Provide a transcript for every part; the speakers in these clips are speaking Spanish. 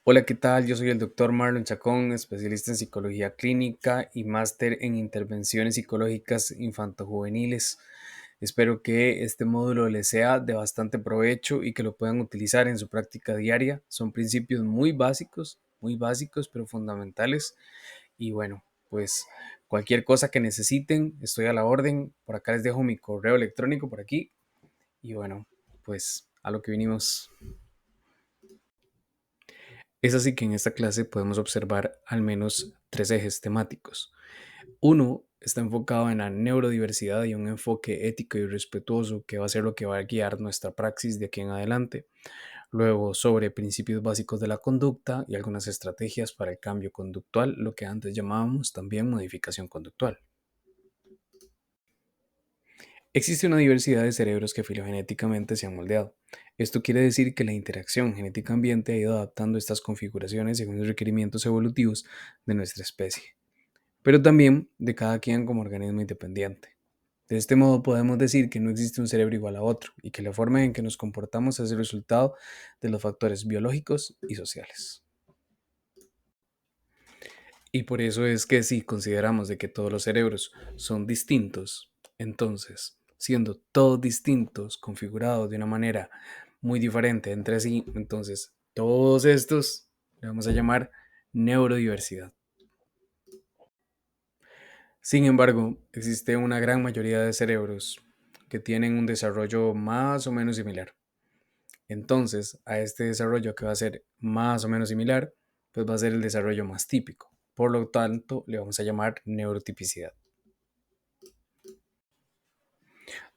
Hola, ¿qué tal? Yo soy el doctor Marlon Chacón, especialista en psicología clínica y máster en intervenciones psicológicas infantojuveniles. Espero que este módulo les sea de bastante provecho y que lo puedan utilizar en su práctica diaria. Son principios muy básicos, pero fundamentales. Y bueno, pues cualquier cosa que necesiten, estoy a la orden. Por acá les dejo mi correo electrónico por aquí. Y bueno, pues a lo que vinimos. Es así que en esta clase podemos observar al menos tres ejes temáticos. Uno está enfocado en la neurodiversidad y un enfoque ético y respetuoso que va a ser lo que va a guiar nuestra praxis de aquí en adelante. Luego sobre principios básicos de la conducta y algunas estrategias para el cambio conductual, lo que antes llamábamos también modificación conductual. Existe una diversidad de cerebros que filogenéticamente se han moldeado. Esto quiere decir que la interacción genética-ambiente ha ido adaptando estas configuraciones según los requerimientos evolutivos de nuestra especie, pero también de cada quien como organismo independiente. De este modo podemos decir que no existe un cerebro igual a otro y que la forma en que nos comportamos es el resultado de los factores biológicos y sociales. Y por eso es que si consideramos de que todos los cerebros son distintos, entonces, siendo todos distintos, configurados de una manera muy diferente entre sí, entonces todos estos le vamos a llamar neurodiversidad. Sin embargo, existe una gran mayoría de cerebros que tienen un desarrollo más o menos similar. Entonces, a este desarrollo que va a ser más o menos similar, pues va a ser el desarrollo más típico. Por lo tanto, le vamos a llamar neurotipicidad.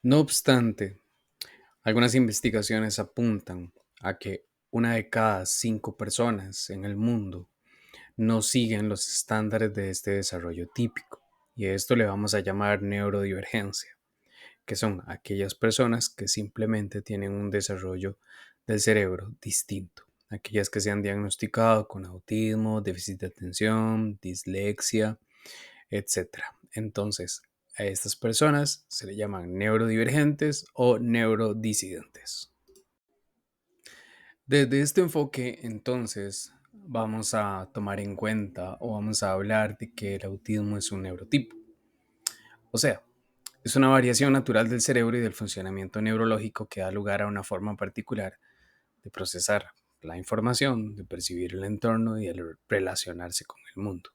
No obstante, algunas investigaciones apuntan a que una de cada 5 personas en el mundo no siguen los estándares de este desarrollo típico. Y a esto le vamos a llamar neurodivergencia, que son aquellas personas que simplemente tienen un desarrollo del cerebro distinto. Aquellas que se han diagnosticado con autismo, déficit de atención, dislexia, etcétera. Entonces, a estas personas se le llaman neurodivergentes o neurodisidentes. Desde este enfoque, entonces, vamos a tomar en cuenta o vamos a hablar de que el autismo es un neurotipo. O sea, es una variación natural del cerebro y del funcionamiento neurológico que da lugar a una forma particular de procesar la información, de percibir el entorno y de relacionarse con el mundo.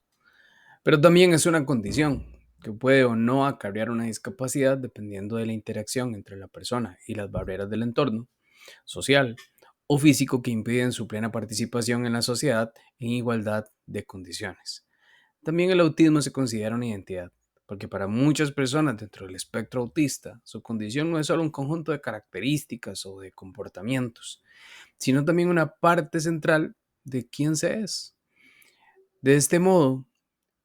Pero también es una condición que puede o no acarrear una discapacidad dependiendo de la interacción entre la persona y las barreras del entorno social o físico que impiden su plena participación en la sociedad en igualdad de condiciones. También el autismo se considera una identidad, porque para muchas personas dentro del espectro autista, su condición no es solo un conjunto de características o de comportamientos, sino también una parte central de quién se es. De este modo,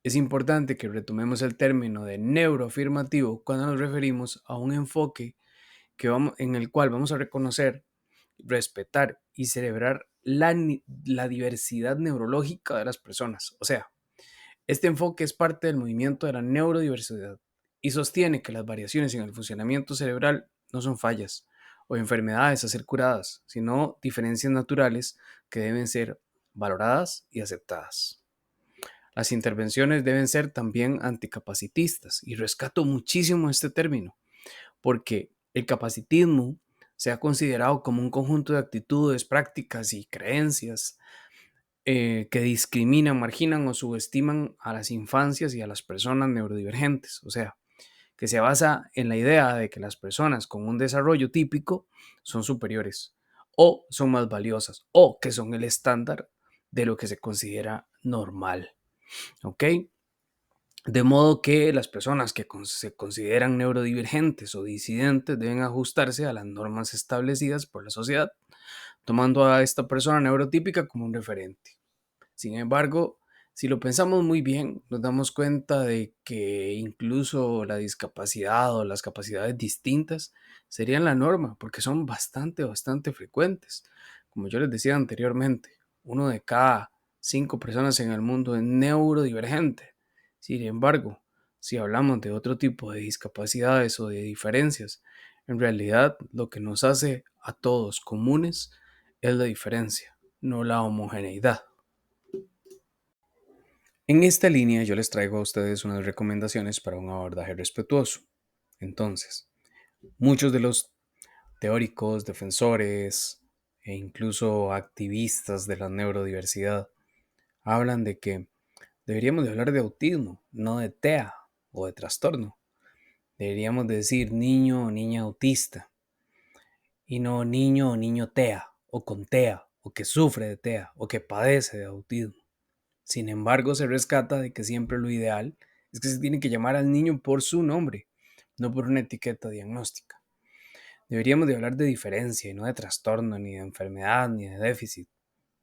es importante que retomemos el término de neuroafirmativo cuando nos referimos a un enfoque en el cual vamos a reconocer, respetar y celebrar la diversidad neurológica de las personas. O sea, este enfoque es parte del movimiento de la neurodiversidad y sostiene que las variaciones en el funcionamiento cerebral no son fallas o enfermedades a ser curadas, sino diferencias naturales que deben ser valoradas y aceptadas. Las intervenciones deben ser también anticapacitistas y rescato muchísimo este término porque el capacitismo se ha considerado como un conjunto de actitudes, prácticas y creencias que discriminan, marginan o subestiman a las infancias y a las personas neurodivergentes. O sea, que se basa en la idea de que las personas con un desarrollo típico son superiores o son más valiosas o que son el estándar de lo que se considera normal. ¿Ok? De modo que las personas que se consideran neurodivergentes o disidentes deben ajustarse a las normas establecidas por la sociedad, tomando a esta persona neurotípica como un referente. Sin embargo, si lo pensamos muy bien, nos damos cuenta de que incluso la discapacidad o las capacidades distintas serían la norma, porque son bastante frecuentes. Como yo les decía anteriormente, uno de cada 5 personas en el mundo es neurodivergente. Sin embargo, si hablamos de otro tipo de discapacidades o de diferencias, en realidad lo que nos hace a todos comunes es la diferencia, no la homogeneidad. En esta línea yo les traigo a ustedes unas recomendaciones para un abordaje respetuoso. Entonces, muchos de los teóricos, defensores e incluso activistas de la neurodiversidad hablan de que deberíamos de hablar de autismo, no de TEA o de trastorno. Deberíamos decir niño o niña autista y no niño o niño TEA o con TEA o que sufre de TEA o que padece de autismo. Sin embargo, se rescata de que siempre lo ideal es que se tiene que llamar al niño por su nombre, no por una etiqueta diagnóstica. Deberíamos de hablar de diferencia y no de trastorno, ni de enfermedad, ni de déficit.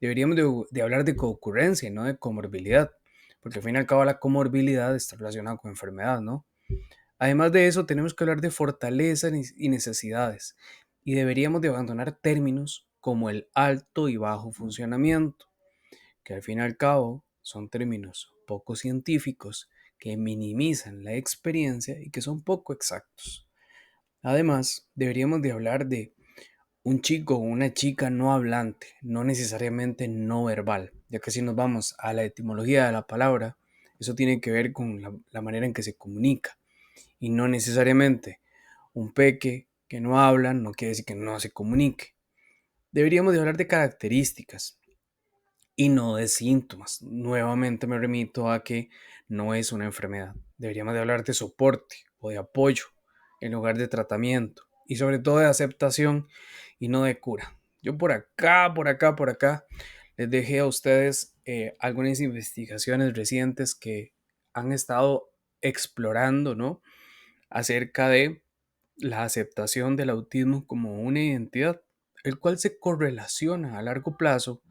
Deberíamos de hablar de coocurrencia y no de comorbilidad, porque al fin y al cabo la comorbilidad está relacionada con enfermedad, ¿no? Además de eso, tenemos que hablar de fortalezas y necesidades, y deberíamos de abandonar términos como el alto y bajo funcionamiento, que al fin y al cabo son términos poco científicos que minimizan la experiencia y que son poco exactos. Además, deberíamos de hablar de un chico o una chica no hablante, no necesariamente no verbal, ya que si nos vamos a la etimología de la palabra, eso tiene que ver con la manera en que se comunica y no necesariamente un peque que no habla no quiere decir que no se comunique. Deberíamos de hablar de características y no de síntomas. Nuevamente me remito a que no es una enfermedad. Deberíamos de hablar de soporte o de apoyo en lugar de tratamiento y sobre todo de aceptación y no de cura. Yo por acá les dejé a ustedes algunas investigaciones recientes que han estado explorando, ¿no? Acerca de la aceptación del autismo como una identidad, el cual se correlaciona a largo plazo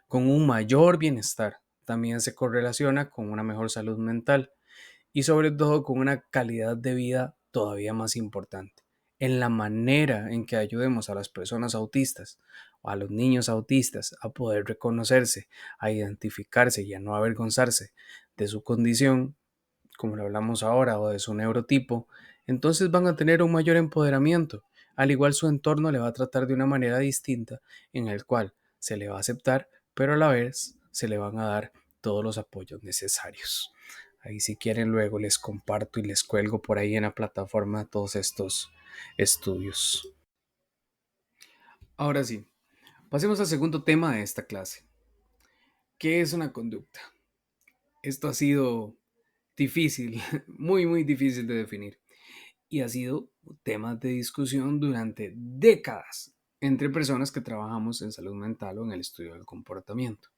con un mayor bienestar. También se correlaciona con una mejor salud mental y sobre todo con una calidad de vida todavía más importante. En la manera en que ayudemos a las personas autistas o a los niños autistas a poder reconocerse, a identificarse y a no avergonzarse de su condición, como lo hablamos ahora, o de su neurotipo, entonces van a tener un mayor empoderamiento. Al igual su entorno le va a tratar de una manera distinta en el cual se le va a aceptar, pero a la vez se le van a dar todos los apoyos necesarios. Ahí si quieren luego les comparto y les cuelgo por ahí en la plataforma todos estos estudios. Ahora sí, pasemos al segundo tema de esta clase. ¿Qué es una conducta? Esto ha sido difícil, muy difícil de definir y ha sido tema de discusión durante décadas entre personas que trabajamos en salud mental o en el estudio del comportamiento.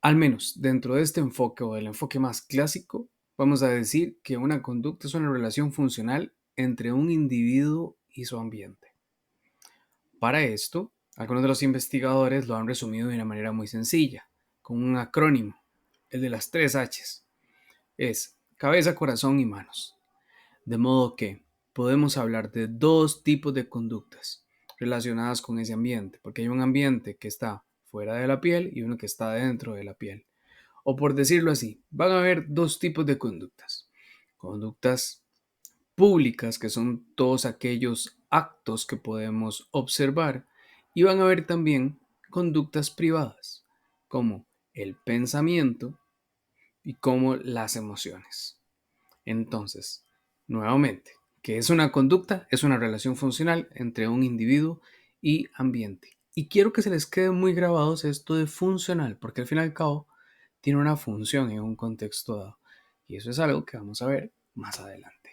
Al menos dentro de este enfoque o del enfoque más clásico, vamos a decir que una conducta es una relación funcional entre un individuo y su ambiente. Para esto, algunos de los investigadores lo han resumido de una manera muy sencilla, con un acrónimo, el de las 3 H's. Es cabeza, corazón y manos. De modo que podemos hablar de dos tipos de conductas relacionadas con ese ambiente, porque hay un ambiente que está fuera de la piel y uno que está dentro de la piel. O por decirlo así, van a haber dos tipos de conductas. Conductas públicas, que son todos aquellos actos que podemos observar, y van a haber también conductas privadas, como el pensamiento y como las emociones. Entonces, nuevamente, ¿qué es una conducta? Es una relación funcional entre un individuo y ambiente. Y quiero que se les quede muy grabados esto de funcional, porque al fin y al cabo tiene una función en un contexto dado. Y eso es algo que vamos a ver más adelante.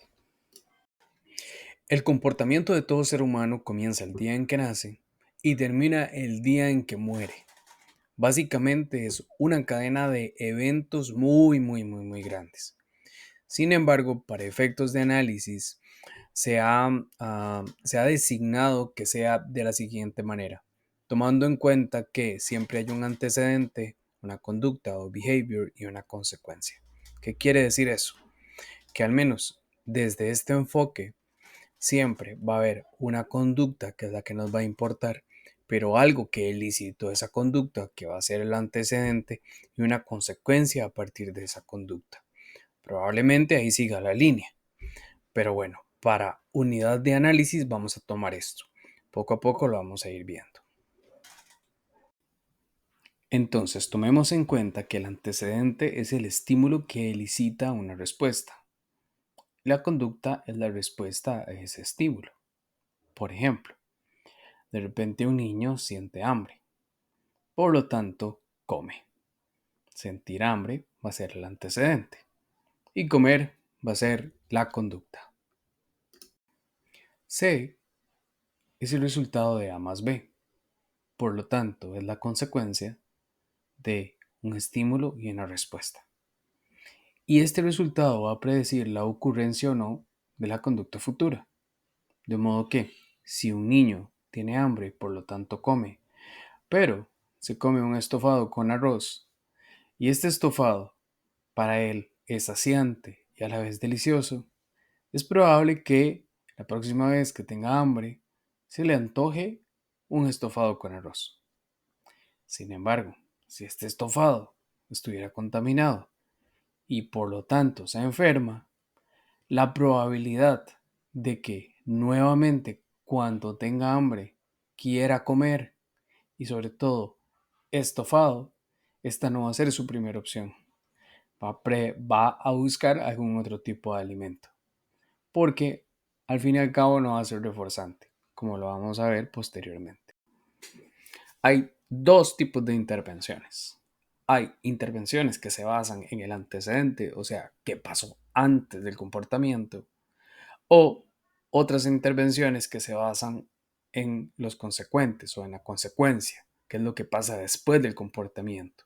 El comportamiento de todo ser humano comienza el día en que nace y termina el día en que muere. Básicamente es una cadena de eventos muy grandes. Sin embargo, para efectos de análisis, se ha designado que sea de la siguiente manera, tomando en cuenta que siempre hay un antecedente, una conducta o behavior y una consecuencia. ¿Qué quiere decir eso? Que al menos desde este enfoque siempre va a haber una conducta que es la que nos va a importar, pero algo que elicitó esa conducta que va a ser el antecedente y una consecuencia a partir de esa conducta. Probablemente ahí siga la línea. Pero bueno, para unidad de análisis vamos a tomar esto. Poco a poco lo vamos a ir viendo. Entonces, tomemos en cuenta que el antecedente es el estímulo que elicita una respuesta. La conducta es la respuesta a ese estímulo. Por ejemplo, de repente un niño siente hambre, por lo tanto, come. Sentir hambre va a ser el antecedente y comer va a ser la conducta. C es el resultado de A más B, por lo tanto, es la consecuencia de un estímulo y una respuesta. Y este resultado va a predecir la ocurrencia o no de la conducta futura. De modo que, si un niño tiene hambre y por lo tanto come, pero se come un estofado con arroz y este estofado para él es saciante y a la vez delicioso, es probable que la próxima vez que tenga hambre se le antoje un estofado con arroz. Sin embargo, si este estofado estuviera contaminado y por lo tanto se enferma, la probabilidad de que nuevamente cuando tenga hambre quiera comer y sobre todo estofado, esta no va a ser su primera opción. Va a buscar algún otro tipo de alimento porque al fin y al cabo no va a ser reforzante, como lo vamos a ver posteriormente. Hay dos tipos de intervenciones. Hay intervenciones que se basan en el antecedente, o sea, qué pasó antes del comportamiento, o otras intervenciones que se basan en los consecuentes o en la consecuencia, que es lo que pasa después del comportamiento.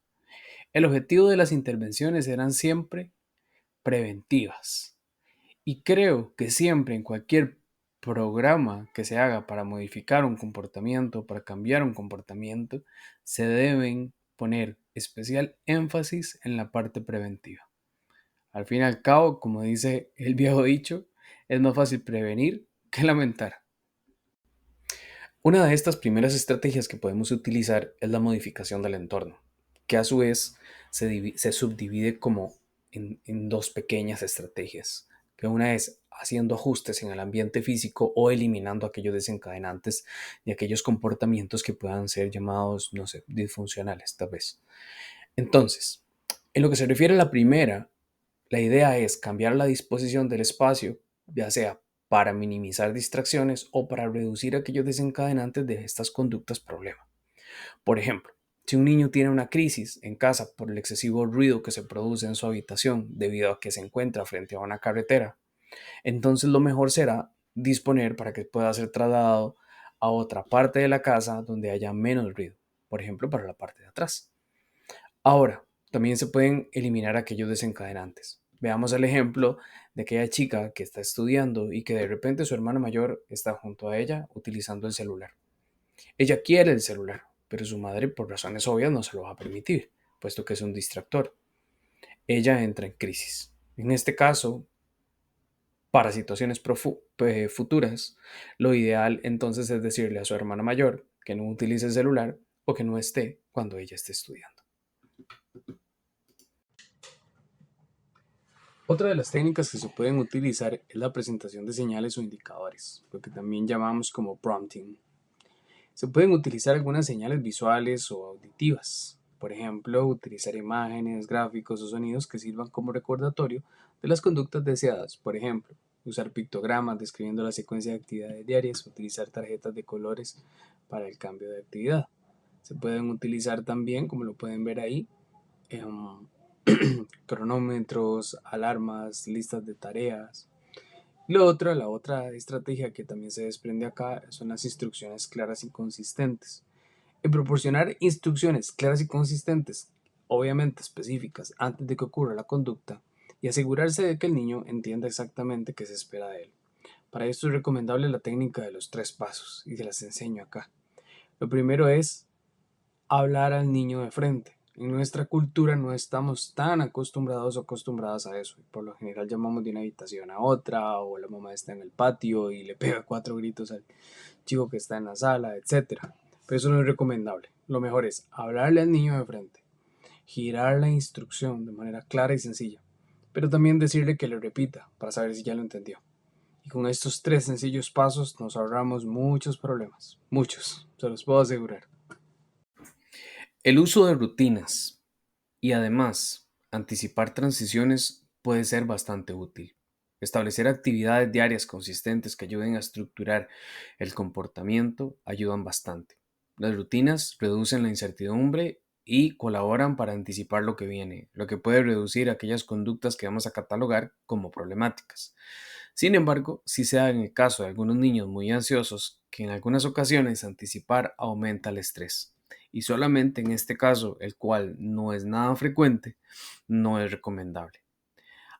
El objetivo de las intervenciones eran siempre preventivas. Y creo que siempre en cualquier programa que se haga para modificar un comportamiento, para cambiar un comportamiento, se deben poner especial énfasis en la parte preventiva. Al fin y al cabo, como dice el viejo dicho, es más fácil prevenir que lamentar. Una de estas primeras estrategias que podemos utilizar es la modificación del entorno, que a su vez se subdivide como en dos pequeñas estrategias, que una es haciendo ajustes en el ambiente físico o eliminando aquellos desencadenantes de aquellos comportamientos que puedan ser llamados, no sé, disfuncionales, tal vez. Entonces, en lo que se refiere a la primera, la idea es cambiar la disposición del espacio, ya sea para minimizar distracciones o para reducir aquellos desencadenantes de estas conductas problema. Por ejemplo, si un niño tiene una crisis en casa por el excesivo ruido que se produce en su habitación debido a que se encuentra frente a una carretera, entonces lo mejor será disponer para que pueda ser trasladado a otra parte de la casa donde haya menos ruido, por ejemplo, para la parte de atrás. Ahora, también se pueden eliminar aquellos desencadenantes. Veamos el ejemplo de aquella chica que está estudiando y que de repente su hermana mayor está junto a ella utilizando el celular. Ella quiere el celular, pero su madre por razones obvias no se lo va a permitir, puesto que es un distractor. Ella entra en crisis. En este caso, para situaciones futuras, lo ideal entonces es decirle a su hermana mayor que no utilice el celular o que no esté cuando ella esté estudiando. Otra de las técnicas que se pueden utilizar es la presentación de señales o indicadores, lo que también llamamos como prompting. Se pueden utilizar algunas señales visuales o auditivas, por ejemplo, utilizar imágenes, gráficos o sonidos que sirvan como recordatorio de las conductas deseadas, por ejemplo, usar pictogramas describiendo la secuencia de actividades diarias, utilizar tarjetas de colores para el cambio de actividad. Se pueden utilizar también, como lo pueden ver ahí, cronómetros, alarmas, listas de tareas. La otra estrategia que también se desprende acá son las instrucciones claras y consistentes. En proporcionar instrucciones claras y consistentes, obviamente específicas, antes de que ocurra la conducta y asegurarse de que el niño entienda exactamente qué se espera de él. Para esto es recomendable la técnica de los 3 pasos y se las enseño acá. Lo primero es hablar al niño de frente. En nuestra cultura no estamos tan acostumbrados o acostumbradas a eso. Por lo general llamamos de una habitación a otra o la mamá está en el patio y le pega 4 gritos al chico que está en la sala, etcétera. Pero eso no es recomendable. Lo mejor es hablarle al niño de frente, girar la instrucción de manera clara y sencilla, pero también decirle que le repita para saber si ya lo entendió. Y con estos 3 sencillos pasos nos ahorramos muchos problemas, muchos, se los puedo asegurar. El uso de rutinas y además anticipar transiciones puede ser bastante útil. Establecer actividades diarias consistentes que ayuden a estructurar el comportamiento ayudan bastante. Las rutinas reducen la incertidumbre y colaboran para anticipar lo que viene, lo que puede reducir aquellas conductas que vamos a catalogar como problemáticas. Sin embargo, si se da en el caso de algunos niños muy ansiosos, que en algunas ocasiones anticipar aumenta el estrés. Y solamente en este caso, el cual no es nada frecuente, no es recomendable.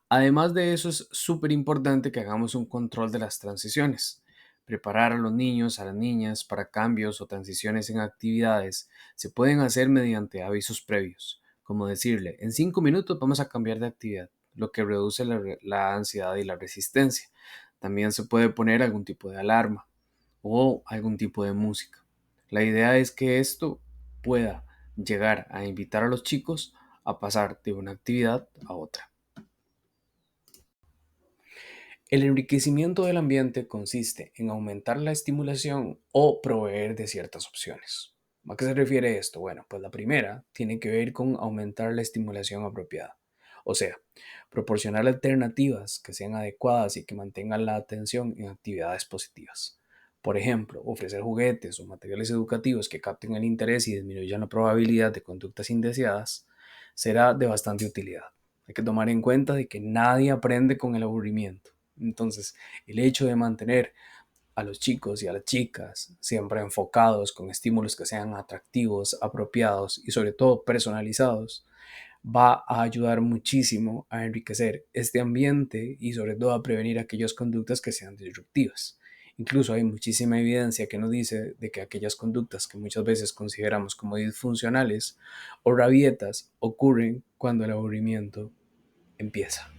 Además de eso, es súper importante que hagamos un control de las transiciones. Preparar a los niños, a las niñas para cambios o transiciones en actividades se pueden hacer mediante avisos previos, como decirle, en 5 minutos vamos a cambiar de actividad, lo que reduce la ansiedad y la resistencia. También se puede poner algún tipo de alarma o algún tipo de música. La idea es que esto pueda llegar a invitar a los chicos a pasar de una actividad a otra. El enriquecimiento del ambiente consiste en aumentar la estimulación o proveer de ciertas opciones. ¿A qué se refiere esto? Bueno, pues la primera tiene que ver con aumentar la estimulación apropiada. O sea, proporcionar alternativas que sean adecuadas y que mantengan la atención en actividades positivas. Por ejemplo, ofrecer juguetes o materiales educativos que capten el interés y disminuyan la probabilidad de conductas indeseadas será de bastante utilidad. Hay que tomar en cuenta de que nadie aprende con el aburrimiento. Entonces, el hecho de mantener a los chicos y a las chicas siempre enfocados con estímulos que sean atractivos, apropiados y sobre todo personalizados, va a ayudar muchísimo a enriquecer este ambiente y sobre todo a prevenir aquellas conductas que sean disruptivas. Incluso hay muchísima evidencia que nos dice de que aquellas conductas que muchas veces consideramos como disfuncionales o rabietas ocurren cuando el aburrimiento empieza.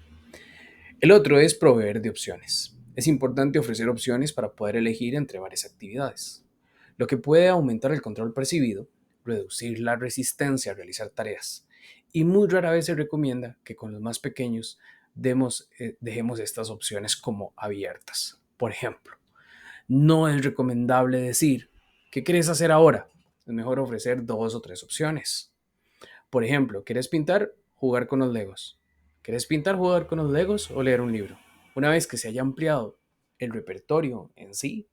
El otro es proveer de opciones. Es importante ofrecer opciones para poder elegir entre varias actividades, lo que puede aumentar el control percibido, reducir la resistencia a realizar tareas, y muy rara vez se recomienda que con los más pequeños dejemos estas opciones como abiertas. Por ejemplo, no es recomendable decir, ¿qué quieres hacer ahora? Es mejor ofrecer 2 o 3 opciones. Por ejemplo, ¿quieres pintar? Jugar con los Legos. ¿Quieres pintar, jugar con los Legos o leer un libro? Una vez que se haya ampliado el repertorio en sí,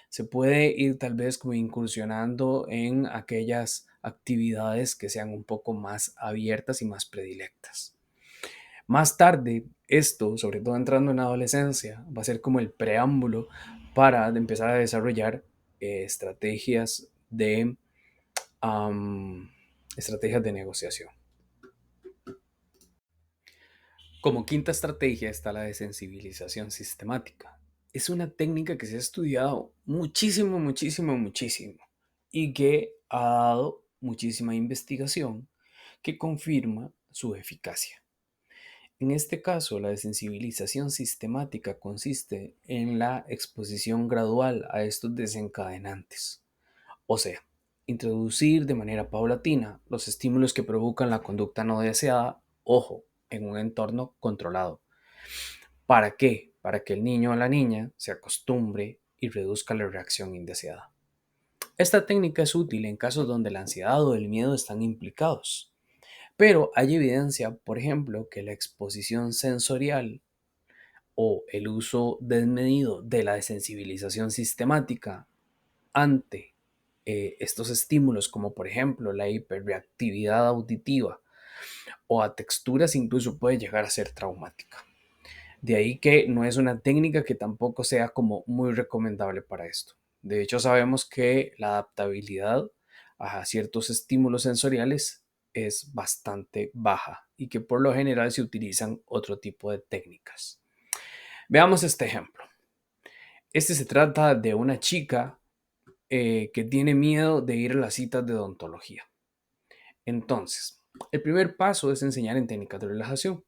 se puede ir tal vez como incursionando en aquellas actividades que sean un poco más abiertas y más predilectas. Más tarde, esto, sobre todo entrando en la adolescencia, va a ser como el preámbulo para empezar a desarrollar estrategias um, estrategias de negociación. Como quinta estrategia está la desensibilización sistemática. Es una técnica que se ha estudiado muchísimo, muchísimo, muchísimo y que ha dado muchísima investigación que confirma su eficacia. En este caso, la desensibilización sistemática consiste en la exposición gradual a estos desencadenantes, o sea, introducir de manera paulatina los estímulos que provocan la conducta no deseada, ojo, en un entorno controlado. ¿Para qué? Para que el niño o la niña se acostumbre y reduzca la reacción indeseada. Esta técnica es útil en casos donde la ansiedad o el miedo están implicados, pero hay evidencia, por ejemplo, que la exposición sensorial o el uso desmedido de la desensibilización sistemática ante estos estímulos, como por ejemplo la hiperreactividad auditiva o a texturas, incluso puede llegar a ser traumática. De ahí que no es una técnica que tampoco sea como muy recomendable para esto. De hecho, sabemos que la adaptabilidad a ciertos estímulos sensoriales es bastante baja y que por lo general se utilizan otro tipo de técnicas. Veamos este ejemplo. Este se trata de una chica que tiene miedo de ir a las citas de odontología. Entonces, el primer paso es enseñar en técnicas de relajación.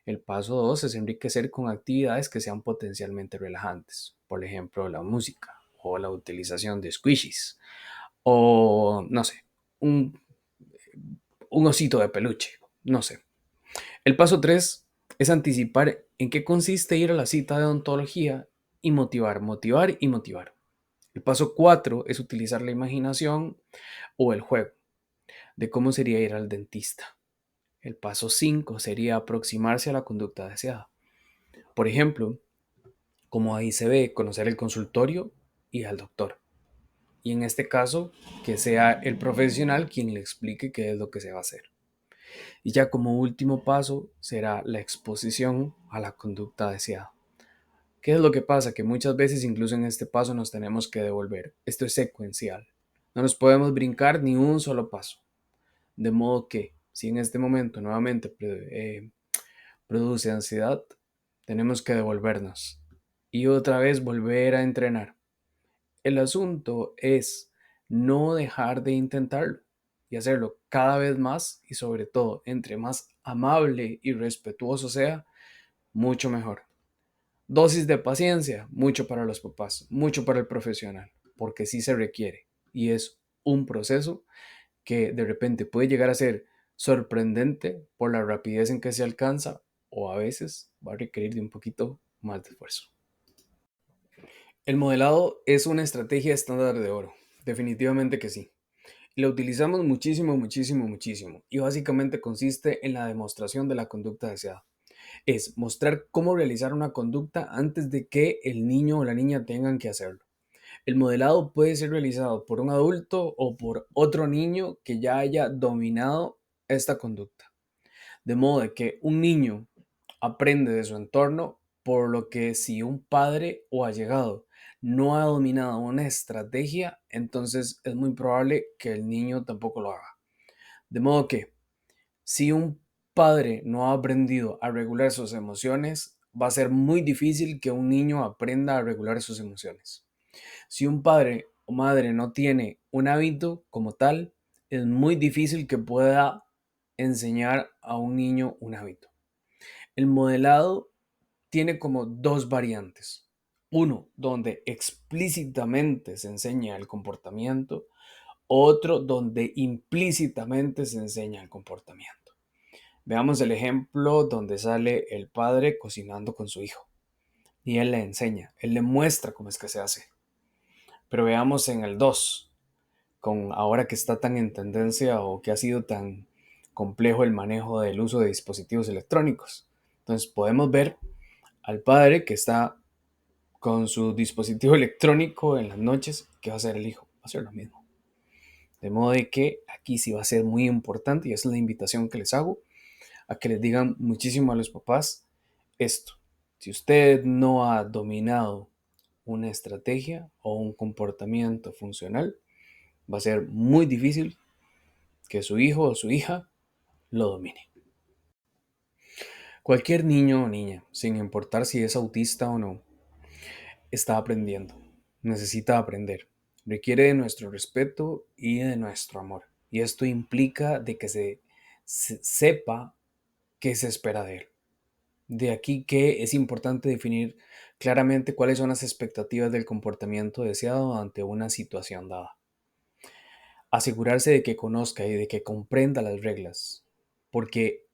El paso 2 es enriquecer con actividades que sean potencialmente relajantes, por ejemplo, la música o la utilización de squishies o, no sé, un osito de peluche, no sé. El paso 3 es anticipar en qué consiste ir a la cita de odontología y motivar, motivar y motivar. El paso 4 es utilizar la imaginación o el juego. de cómo sería ir al dentista. El paso 5 sería aproximarse a la conducta deseada. Por ejemplo, como ahí se ve, conocer el consultorio y al doctor. Y en este caso, que sea el profesional quien le explique qué es lo que se va a hacer. Y ya como último paso será la exposición a la conducta deseada. ¿Qué es lo que pasa? Que muchas veces incluso en este paso nos tenemos que devolver. Esto es secuencial. No nos podemos brincar ni un solo paso. De modo que si en este momento nuevamente produce ansiedad, tenemos que devolvernos y otra vez volver a entrenar. El asunto es no dejar de intentarlo y hacerlo cada vez más y sobre todo entre más amable y respetuoso sea, mucho mejor. Dosis de paciencia, mucho para los papás, mucho para el profesional, porque sí se requiere y es un proceso que de repente puede llegar a ser sorprendente por la rapidez en que se alcanza o a veces va a requerir de un poquito más de esfuerzo. El modelado es una estrategia estándar de oro, definitivamente que sí. Y la utilizamos muchísimo, muchísimo, muchísimo. Y básicamente consiste en la demostración de la conducta deseada. Es mostrar cómo realizar una conducta antes de que el niño o la niña tengan que hacerlo. El modelado puede ser realizado por un adulto o por otro niño que ya haya dominado esta conducta. De modo de que un niño aprende de su entorno, por lo que si un padre o allegado no ha dominado una estrategia, entonces es muy probable que el niño tampoco lo haga. De modo que si un padre no ha aprendido a regular sus emociones, va a ser muy difícil que un niño aprenda a regular sus emociones. Si un padre o madre no tiene un hábito como tal, es muy difícil que pueda enseñar a un niño un hábito. El modelado tiene como dos variantes. Uno, donde explícitamente se enseña el comportamiento. Otro, donde implícitamente se enseña el comportamiento. Veamos el ejemplo donde sale el padre cocinando con su hijo. Y él le enseña, él le muestra cómo es que se hace. Pero veamos en el 2, con ahora que está tan en tendencia o que ha sido tan complejo el manejo del uso de dispositivos electrónicos. Entonces podemos ver al padre que está con su dispositivo electrónico en las noches. ¿Qué va a hacer el hijo? Va a hacer lo mismo. De modo de que aquí sí va a ser muy importante y esa es la invitación que les hago a que les digan muchísimo a los papás esto. Si usted no ha dominado una estrategia o un comportamiento funcional, va a ser muy difícil que su hijo o su hija lo domine. Cualquier niño o niña, sin importar si es autista o no, está aprendiendo, necesita aprender, requiere de nuestro respeto y de nuestro amor. Y esto implica de que se sepa qué se espera de él. De aquí que es importante definir claramente cuáles son las expectativas del comportamiento deseado ante una situación dada. Asegurarse de que conozca y de que comprenda las reglas, porque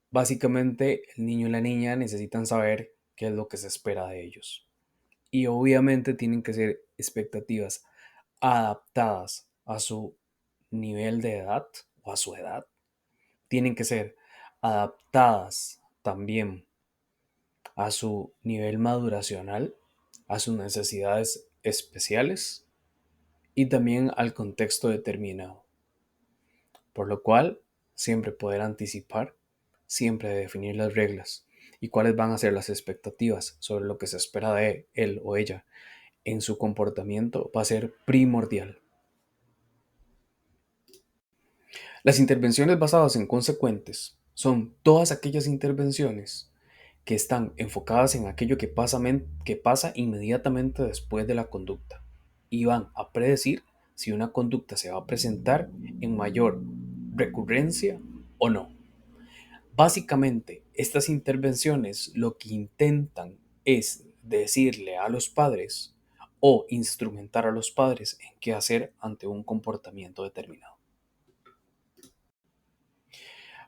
básicamente el niño y la niña necesitan saber qué es lo que se espera de ellos. Y obviamente tienen que ser expectativas adaptadas a su nivel de edad o a su edad. Tienen que ser adaptadas también a su nivel maduracional, a sus necesidades especiales y también al contexto determinado. Por lo cual, siempre poder anticipar, siempre definir las reglas y cuáles van a ser las expectativas sobre lo que se espera de él o ella en su comportamiento va a ser primordial. Las intervenciones basadas en consecuentes son todas aquellas intervenciones que están enfocadas en aquello que pasa inmediatamente después de la conducta y van a predecir si una conducta se va a presentar en mayor recurrencia o no. Básicamente, estas intervenciones lo que intentan es decirle a los padres o instrumentar a los padres en qué hacer ante un comportamiento determinado.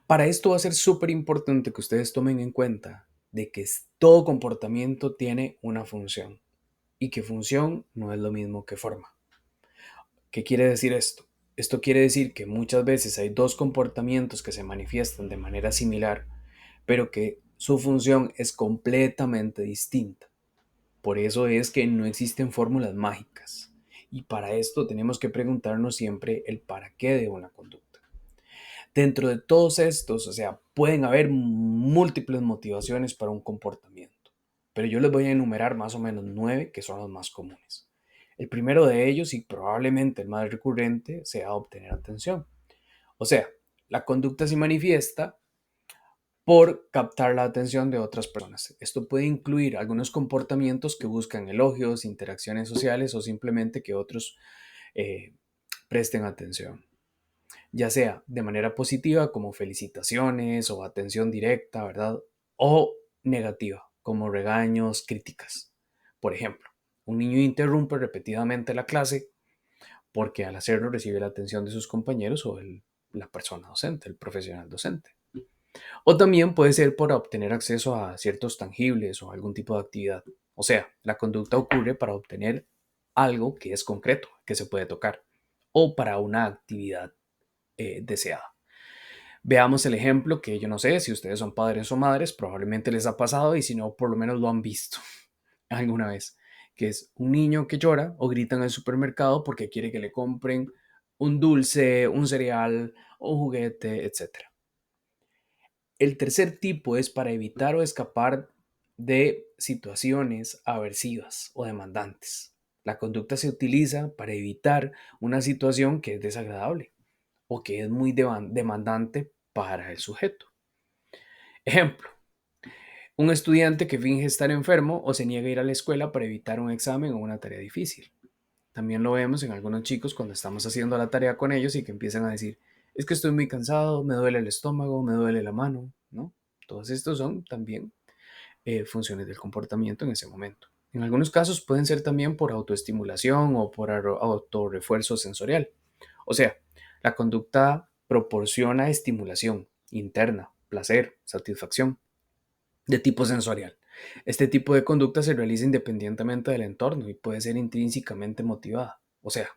Para esto va a ser súper importante que ustedes tomen en cuenta de que todo comportamiento tiene una función y que función no es lo mismo que forma. ¿Qué quiere decir esto? Esto quiere decir que muchas veces hay dos comportamientos que se manifiestan de manera similar, pero que su función es completamente distinta. Por eso es que no existen fórmulas mágicas. Y para esto tenemos que preguntarnos siempre el para qué de una conducta. Dentro de todos estos, o sea, pueden haber múltiples motivaciones para un comportamiento, pero yo les voy a enumerar más o menos 9 que son los más comunes. El primero de ellos, y probablemente el más recurrente, sea obtener atención. O sea, la conducta se manifiesta por captar la atención de otras personas. Esto puede incluir algunos comportamientos que buscan elogios, interacciones sociales o simplemente que otros eh, presten atención, ya sea de manera positiva como felicitaciones o atención directa, ¿verdad? O negativa como regaños, críticas. Por ejemplo, un niño interrumpe repetidamente la clase porque al hacerlo recibe la atención de sus compañeros o la persona docente, el profesional docente. O también puede ser por obtener acceso a ciertos tangibles o algún tipo de actividad. O sea, la conducta ocurre para obtener algo que es concreto, que se puede tocar, o para una actividad deseada. Veamos el ejemplo que yo no sé si ustedes son padres o madres, probablemente les ha pasado y si no, por lo menos lo han visto alguna vez, que es un niño que llora o grita en el supermercado porque quiere que le compren un dulce, un cereal, un juguete, etcétera. El tercer tipo es para evitar o escapar de situaciones aversivas o demandantes. La conducta se utiliza para evitar una situación que es desagradable o que es muy demandante para el sujeto. Ejemplo, un estudiante que finge estar enfermo o se niega a ir a la escuela para evitar un examen o una tarea difícil. También lo vemos en algunos chicos cuando estamos haciendo la tarea con ellos y que empiezan a decir, es que estoy muy cansado, me duele el estómago, me duele la mano, ¿no? Todos estos son también funciones del comportamiento en ese momento. En algunos casos pueden ser también por autoestimulación o por autorrefuerzo sensorial. O sea, la conducta proporciona estimulación interna, placer, satisfacción de tipo sensorial. Este tipo de conducta se realiza independientemente del entorno y puede ser intrínsecamente motivada. O sea,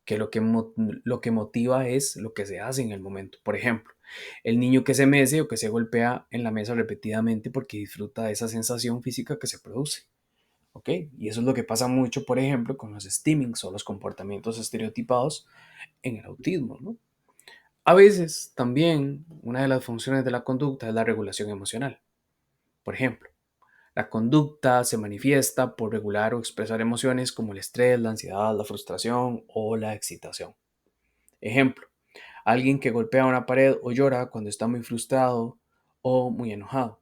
que lo que motiva es lo que se hace en el momento. Por ejemplo, el niño que se mece o que se golpea en la mesa repetidamente porque disfruta de esa sensación física que se produce. ¿Ok? Y eso es lo que pasa mucho, por ejemplo, con los stimmings o los comportamientos estereotipados en el autismo, ¿no? A veces también una de las funciones de la conducta es la regulación emocional. Por ejemplo, la conducta se manifiesta por regular o expresar emociones como el estrés, la ansiedad, la frustración o la excitación. Ejemplo, alguien que golpea una pared o llora cuando está muy frustrado o muy enojado,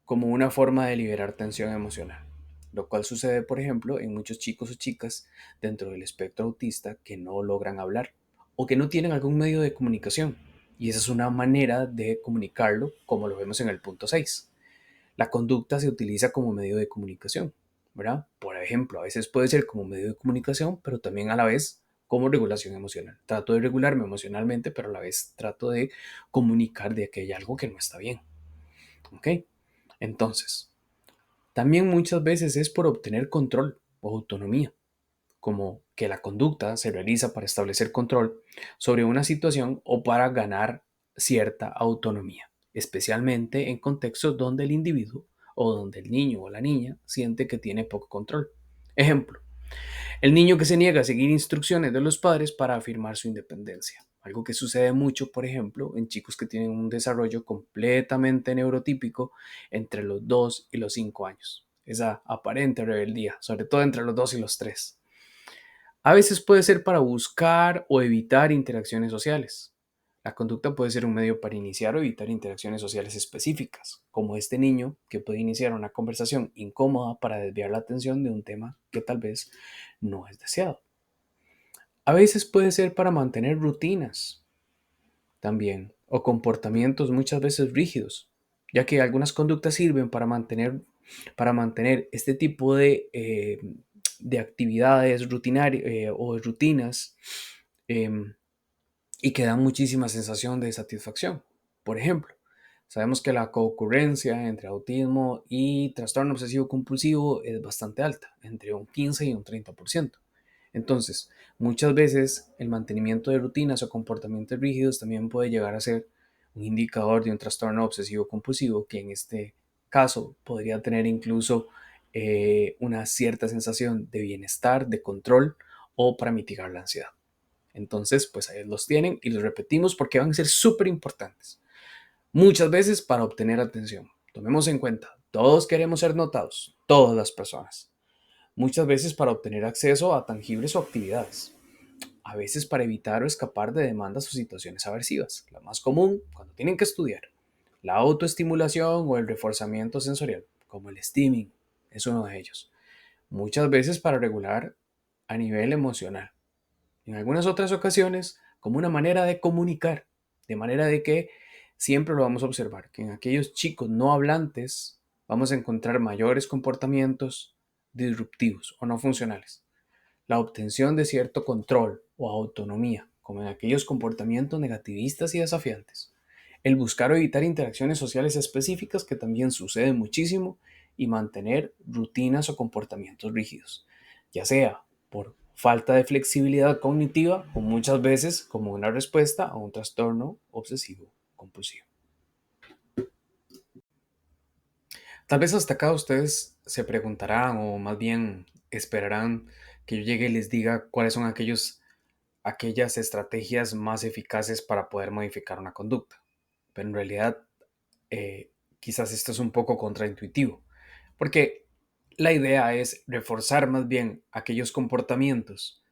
como una forma de liberar tensión emocional, lo cual sucede, por ejemplo, en muchos chicos o chicas dentro del espectro autista que no logran hablar o que no tienen algún medio de comunicación. Y esa es una manera de comunicarlo, como lo vemos en el punto 6. La conducta se utiliza como medio de comunicación, ¿verdad? Por ejemplo, a veces puede ser como medio de comunicación, pero también a la vez como regulación emocional. Trato de regularme emocionalmente, pero a la vez trato de comunicar de que hay algo que no está bien. ¿Ok? Entonces, también muchas veces es por obtener control o autonomía, como que la conducta se realiza para establecer control sobre una situación o para ganar cierta autonomía, especialmente en contextos donde el individuo o donde el niño o la niña siente que tiene poco control. Ejemplo, el niño que se niega a seguir instrucciones de los padres para afirmar su independencia. Algo que sucede mucho, por ejemplo, en chicos que tienen un desarrollo completamente neurotípico entre los 2 y los 5 años. Esa aparente rebeldía, sobre todo entre los 2 y los 3. A veces puede ser para buscar o evitar interacciones sociales. La conducta puede ser un medio para iniciar o evitar interacciones sociales específicas, como este niño que puede iniciar una conversación incómoda para desviar la atención de un tema que tal vez no es deseado. A veces puede ser para mantener rutinas también o comportamientos muchas veces rígidos, ya que algunas conductas sirven para mantener este tipo de actividades rutinarias o rutinas em, y que dan muchísima sensación de satisfacción. Por ejemplo, sabemos que la concurrencia entre autismo y trastorno obsesivo compulsivo es bastante alta, entre un 15 y un 30%. Entonces, muchas veces el mantenimiento de rutinas o comportamientos rígidos también puede llegar a ser un indicador de un trastorno obsesivo compulsivo, que en este caso podría tener incluso una cierta sensación de bienestar, de control o para mitigar la ansiedad. Entonces, pues ahí los tienen y los repetimos porque van a ser súper importantes. Muchas veces para obtener atención. Tomemos en cuenta, todos queremos ser notados, todas las personas. Muchas veces para obtener acceso a tangibles o actividades. A veces para evitar o escapar de demandas o situaciones aversivas. La más común, cuando tienen que estudiar. La autoestimulación o el reforzamiento sensorial, como el stimming, es uno de ellos. Muchas veces para regular a nivel emocional. En algunas otras ocasiones, como una manera de comunicar, de manera de que siempre lo vamos a observar, que en aquellos chicos no hablantes vamos a encontrar mayores comportamientos disruptivos o no funcionales. La obtención de cierto control o autonomía, como en aquellos comportamientos negativistas y desafiantes. El buscar o evitar interacciones sociales específicas, que también sucede muchísimo, y mantener rutinas o comportamientos rígidos, ya sea por falta de flexibilidad cognitiva o muchas veces como una respuesta a un trastorno obsesivo compulsivo. Tal vez hasta acá ustedes se preguntarán o más bien esperarán que yo llegue y les diga cuáles son aquellas estrategias más eficaces para poder modificar una conducta. Pero en realidad quizás esto es un poco contraintuitivo, porque la idea es reforzar más bien aquellos comportamientos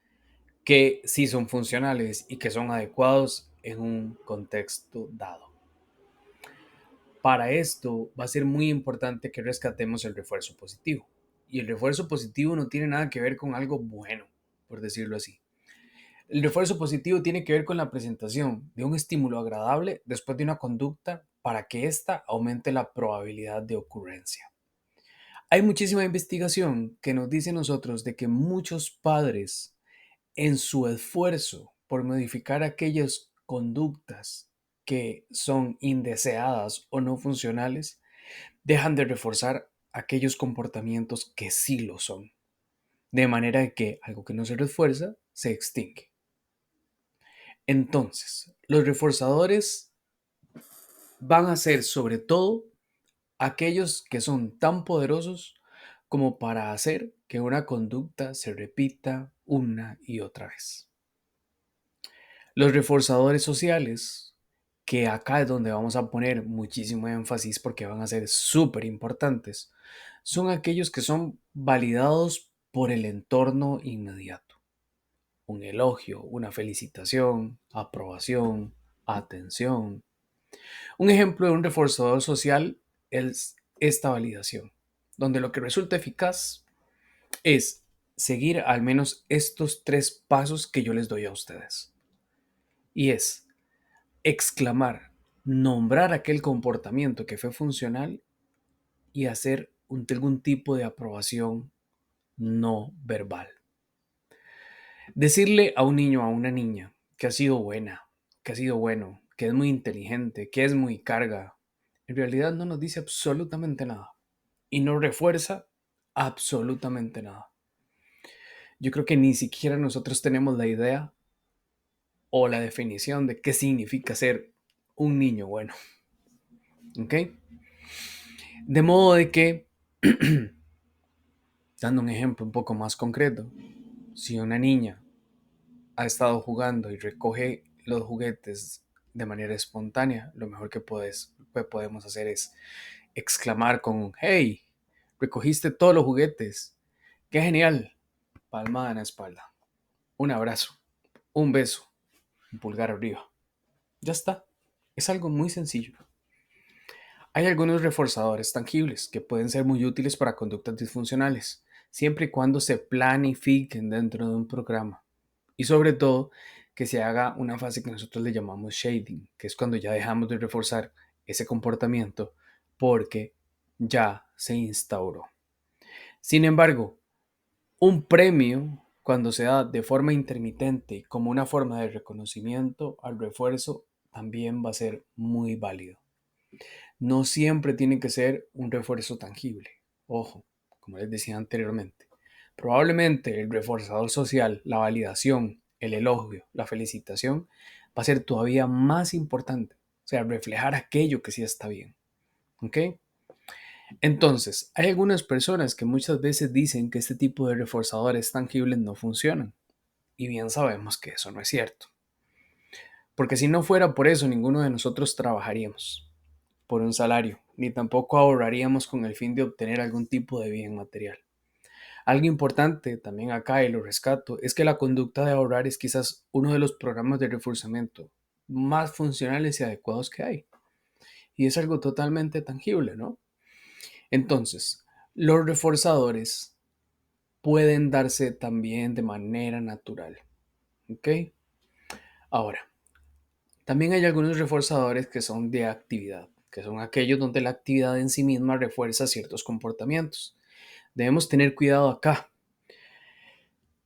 que sí son funcionales y que son adecuados en un contexto dado. Para esto va a ser muy importante que rescatemos el refuerzo positivo. Y el refuerzo positivo no tiene nada que ver con algo bueno, por decirlo así. El refuerzo positivo tiene que ver con la presentación de un estímulo agradable después de una conducta para que ésta aumente la probabilidad de ocurrencia. Hay muchísima investigación que nos dice a nosotros de que muchos padres, en su esfuerzo por modificar aquellas conductas que son indeseadas o no funcionales, dejan de reforzar aquellos comportamientos que sí lo son. De manera que algo que no se refuerza se extingue. Entonces, los reforzadores van a ser sobre todo aquellos que son tan poderosos como para hacer que una conducta se repita una y otra vez. Los reforzadores sociales, que acá es donde vamos a poner muchísimo énfasis porque van a ser súper importantes, son aquellos que son validados por el entorno inmediato. Un elogio, una felicitación, aprobación, atención. Un ejemplo de un reforzador social es esta validación, donde lo que resulta eficaz es seguir al menos estos tres pasos que yo les doy a ustedes. Y es exclamar, nombrar aquel comportamiento que fue funcional y hacer algún tipo de aprobación no verbal. Decirle a un niño o a una niña que ha sido buena, que ha sido bueno, que es muy inteligente, que es muy carga, en realidad no nos dice absolutamente nada y no refuerza absolutamente nada. Yo creo que ni siquiera nosotros tenemos la idea o la definición de qué significa ser un niño bueno. ¿Ok? De modo de que, dando un ejemplo un poco más concreto, si una niña ha estado jugando y recoge los juguetes de manera espontánea, lo mejor que podemos hacer es exclamar con, hey, recogiste todos los juguetes, qué genial, palmada en la espalda, un abrazo, un beso, un pulgar arriba. Ya está, es algo muy sencillo. Hay algunos reforzadores tangibles que pueden ser muy útiles para conductas disfuncionales, siempre y cuando se planifiquen dentro de un programa. Y sobre todo, que se haga una fase que nosotros le llamamos shading, que es cuando ya dejamos de reforzar ese comportamiento porque ya se instauró. Sin embargo, un premio, cuando se da de forma intermitente como una forma de reconocimiento al refuerzo, también va a ser muy válido. No siempre tiene que ser un refuerzo tangible. Ojo, como les decía anteriormente, Probablemente el reforzador social, la validación, el elogio, la felicitación, va a ser todavía más importante. O sea, reflejar aquello que sí está bien. ¿Ok? Entonces, hay algunas personas que muchas veces dicen que este tipo de reforzadores tangibles no funcionan. Y bien sabemos que eso no es cierto. Porque si no fuera por eso, ninguno de nosotros trabajaríamos por un salario, ni tampoco ahorraríamos con el fin de obtener algún tipo de bien material. Algo importante también acá, y lo rescato, es que la conducta de ahorrar es quizás uno de los programas de reforzamiento más funcionales y adecuados que hay. Y es algo totalmente tangible, ¿no? Entonces, los reforzadores pueden darse también de manera natural. ¿Ok? Ahora, también hay algunos reforzadores que son de actividad, que son aquellos donde la actividad en sí misma refuerza ciertos comportamientos. Debemos tener cuidado acá,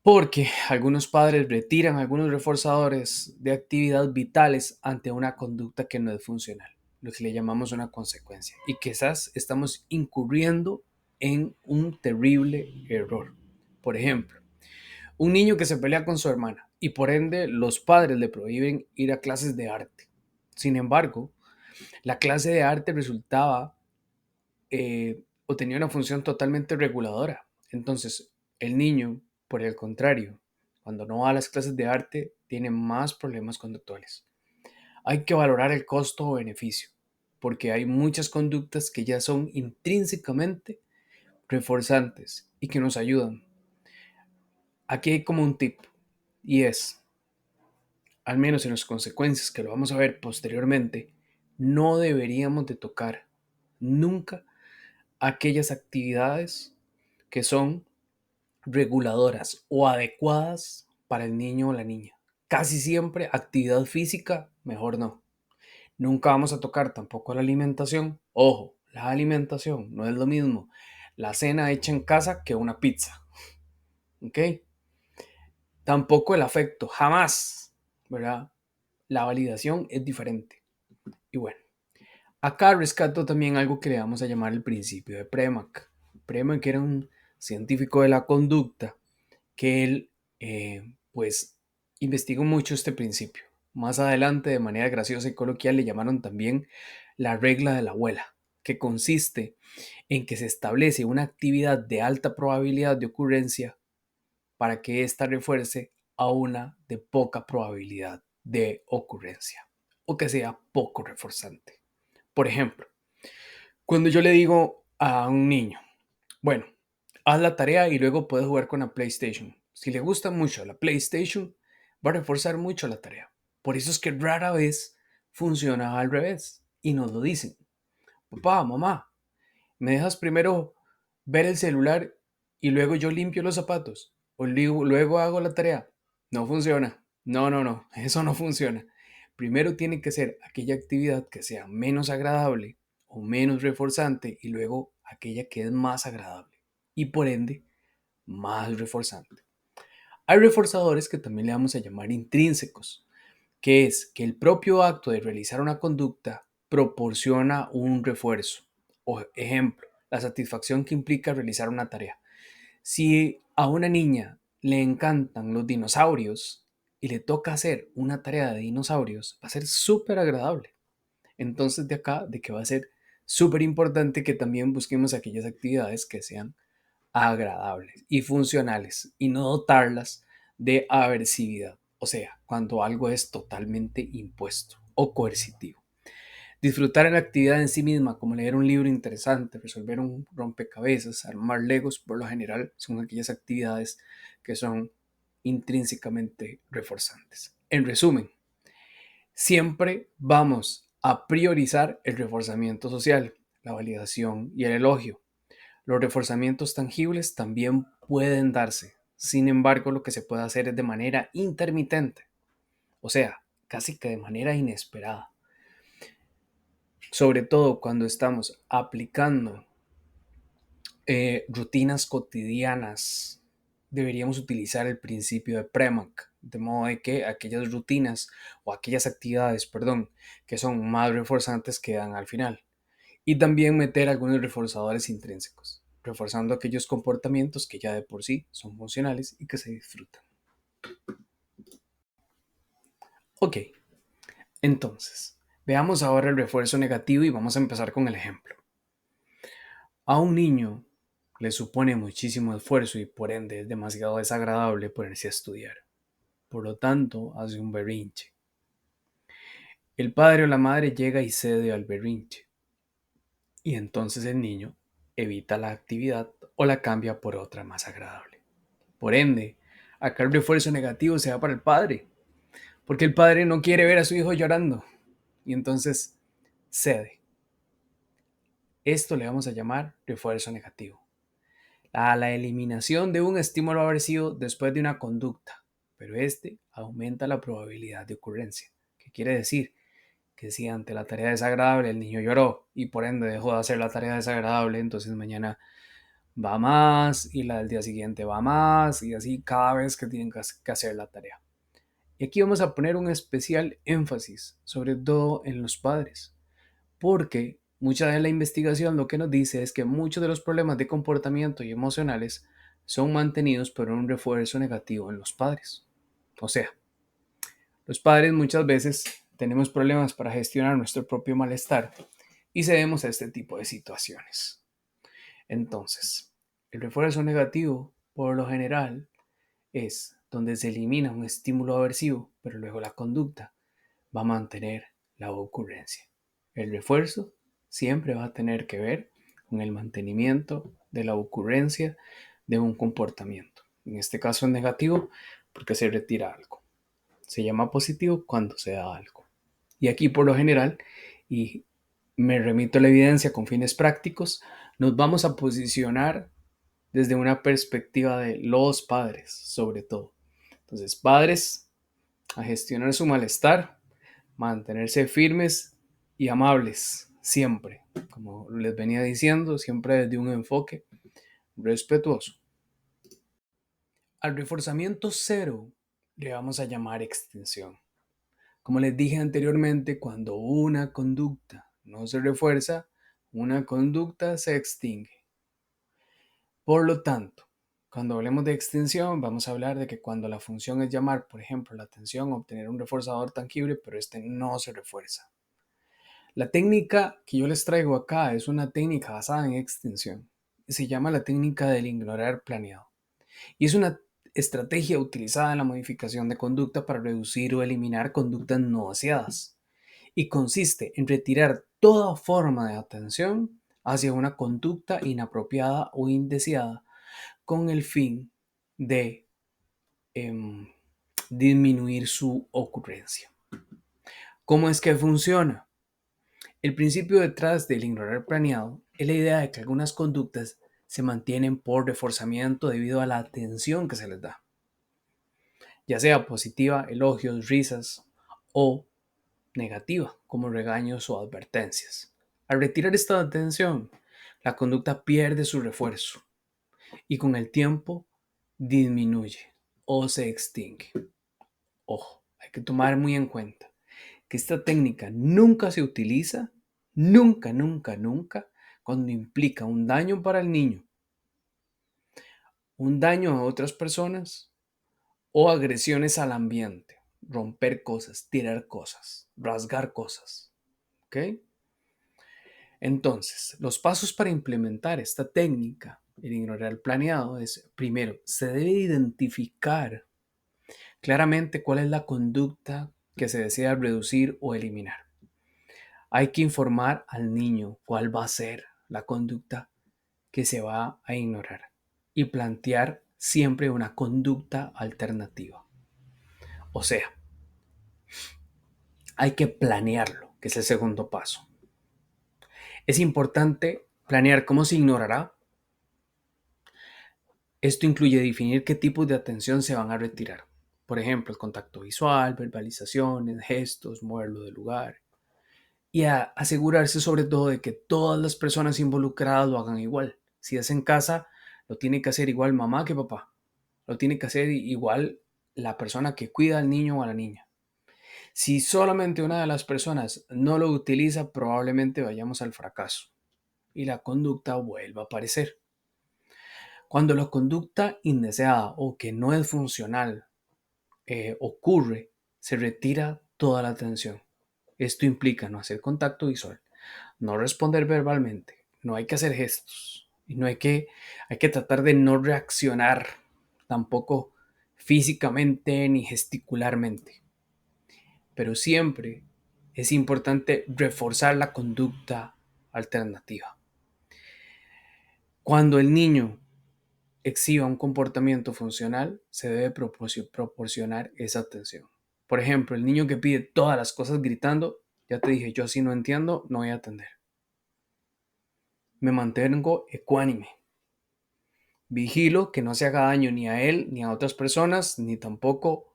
porque algunos padres retiran algunos reforzadores de actividad vitales ante una conducta que no es funcional, lo que le llamamos una consecuencia. Y quizás estamos incurriendo en un terrible error. Por ejemplo, un niño que se pelea con su hermana y por ende los padres le prohíben ir a clases de arte. Sin embargo, la clase de arte resultaba o tenía una función totalmente reguladora. Entonces, el niño, por el contrario, cuando no va a las clases de arte, tiene más problemas conductuales. Hay que valorar el costo o beneficio, porque hay muchas conductas que ya son intrínsecamente reforzantes y que nos ayudan. Aquí hay como un tip, y es, al menos en las consecuencias que lo vamos a ver posteriormente, no deberíamos de tocar nunca aquellas actividades que son reguladoras o adecuadas para el niño o la niña. Casi siempre actividad física, mejor no. Nunca vamos a tocar tampoco la alimentación. Ojo, la alimentación no es lo mismo la cena hecha en casa que una pizza. ¿Ok? Tampoco el afecto, jamás, ¿verdad? La validación es diferente. Y bueno, acá rescato también algo que le vamos a llamar el principio de Premack. Premack era un científico de la conducta que él, pues, investigó mucho este principio. Más adelante, de manera graciosa y coloquial, le llamaron también la regla de la abuela, que consiste en que se establece una actividad de alta probabilidad de ocurrencia para que ésta refuerce a una de poca probabilidad de ocurrencia o que sea poco reforzante. Por ejemplo, cuando yo le digo a un niño, bueno, haz la tarea y luego puedes jugar con la PlayStation. Si le gusta mucho la PlayStation, va a reforzar mucho la tarea. Por eso es que rara vez funciona al revés y nos lo dicen. Papá, mamá, ¿me dejas primero ver el celular y luego yo limpio los zapatos? O luego hago la tarea. No funciona. No, no, no. Eso no funciona. Primero tiene que ser aquella actividad que sea menos agradable o menos reforzante y luego aquella que es más agradable y por ende más reforzante. Hay reforzadores que también le vamos a llamar intrínsecos, que es que el propio acto de realizar una conducta proporciona un refuerzo. O ejemplo, la satisfacción que implica realizar una tarea. Si a una niña le encantan los dinosaurios y le toca hacer una tarea de dinosaurios, va a ser súper agradable. Entonces de acá, de que va a ser súper importante que también busquemos aquellas actividades que sean agradables y funcionales y no dotarlas de aversividad, o sea, cuando algo es totalmente impuesto o coercitivo. Disfrutar en la actividad en sí misma, como leer un libro interesante, resolver un rompecabezas, armar legos, por lo general son aquellas actividades que son intrínsecamente reforzantes. En resumen, siempre vamos a priorizar el reforzamiento social, la validación y el elogio. Los reforzamientos tangibles también pueden darse. Sin embargo, lo que se puede hacer es de manera intermitente, o sea, casi que de manera inesperada. Sobre todo cuando estamos aplicando rutinas cotidianas, deberíamos utilizar el principio de Premack, de modo de que aquellas rutinas o aquellas actividades, perdón, que son más reforzantes quedan al final. Y también meter algunos reforzadores intrínsecos. reforzando aquellos comportamientos que ya de por sí son funcionales y que se disfrutan. Ok, entonces, veamos ahora el refuerzo negativo y vamos a empezar con el ejemplo. A un niño le supone muchísimo esfuerzo y por ende es demasiado desagradable ponerse a estudiar. Por lo tanto, hace un berrinche. El padre o la madre llega y cede al berrinche. Y entonces el niño evita la actividad o la cambia por otra más agradable. Por ende, acá el refuerzo negativo se da para el padre, porque el padre no quiere ver a su hijo llorando y entonces cede. Esto le vamos a llamar refuerzo negativo. A la eliminación de un estímulo aversivo después de una conducta, pero este aumenta la probabilidad de ocurrencia. ¿Qué quiere decir? Que si ante la tarea desagradable el niño lloró y por ende dejó de hacer la tarea desagradable, entonces mañana va más y la del día siguiente va más y así cada vez que tienen que hacer la tarea. Y aquí vamos a poner un especial énfasis, sobre todo en los padres, porque mucha de la investigación lo que nos dice es que muchos de los problemas de comportamiento y emocionales son mantenidos por un refuerzo negativo en los padres. O sea, los padres muchas veces tenemos problemas para gestionar nuestro propio malestar y cedemos a este tipo de situaciones. Entonces, el refuerzo negativo, por lo general, es donde se elimina un estímulo aversivo, pero luego la conducta va a mantener la ocurrencia. El refuerzo siempre va a tener que ver con el mantenimiento de la ocurrencia de un comportamiento. En este caso es negativo porque se retira algo. Se llama positivo cuando se da algo. Y aquí por lo general, y me remito a la evidencia con fines prácticos, nos vamos a posicionar desde una perspectiva de los padres, sobre todo. Entonces, padres, a gestionar su malestar, mantenerse firmes y amables, siempre. Como les venía diciendo, siempre desde un enfoque respetuoso. Al reforzamiento cero le vamos a llamar extinción. Como les dije anteriormente, cuando una conducta no se refuerza, una conducta se extingue. Por lo tanto, cuando hablemos de extinción, vamos a hablar de que cuando la función es llamar, por ejemplo, la atención, obtener un reforzador tangible, pero este no se refuerza. La técnica que yo les traigo acá es una técnica basada en extinción. Se llama la técnica del ignorar planeado. Y es una estrategia utilizada en la modificación de conducta para reducir o eliminar conductas no deseadas. Y consiste en retirar toda forma de atención hacia una conducta inapropiada o indeseada con el fin de disminuir su ocurrencia. ¿Cómo es que funciona? El principio detrás del ignorar planeado es la idea de que algunas conductas se mantienen por reforzamiento debido a la atención que se les da, ya sea positiva, elogios, risas, o negativa, como regaños o advertencias. Al retirar esta atención, la conducta pierde su refuerzo y con el tiempo disminuye o se extingue. Ojo, hay que tomar muy en cuenta que esta técnica nunca se utiliza, nunca, nunca, nunca, cuando implica un daño para el niño, un daño a otras personas o agresiones al ambiente, romper cosas, tirar cosas, rasgar cosas. ¿Ok? Entonces, los pasos para implementar esta técnica, el ignorar planeado, es primero, se debe identificar claramente cuál es la conducta que se desea reducir o eliminar. Hay que informar al niño cuál va a ser la conducta que se va a ignorar y plantear siempre una conducta alternativa. O sea, hay que planearlo, que es el segundo paso. Es importante planear cómo se ignorará. Esto incluye definir qué tipos de atención se van a retirar. Por ejemplo, el contacto visual, verbalizaciones, gestos, moverlo del lugar. Y asegurarse sobre todo de que todas las personas involucradas lo hagan igual. Si es en casa, lo tiene que hacer igual mamá que papá. Lo tiene que hacer igual la persona que cuida al niño o a la niña. Si solamente una de las personas no lo utiliza, probablemente vayamos al fracaso y la conducta vuelva a aparecer. Cuando la conducta indeseada o que no es funcional ocurre, se retira toda la atención. Esto implica no hacer contacto visual, no responder verbalmente, no hay que hacer gestos, y no hay que tratar de no reaccionar tampoco físicamente ni gesticularmente. Pero siempre es importante reforzar la conducta alternativa. Cuando el niño exhiba un comportamiento funcional, se debe proporcionar esa atención. Por ejemplo, el niño que pide todas las cosas gritando, ya te dije, yo si no entiendo, no voy a atender. Me mantengo ecuánime. Vigilo que no se haga daño ni a él, ni a otras personas, ni tampoco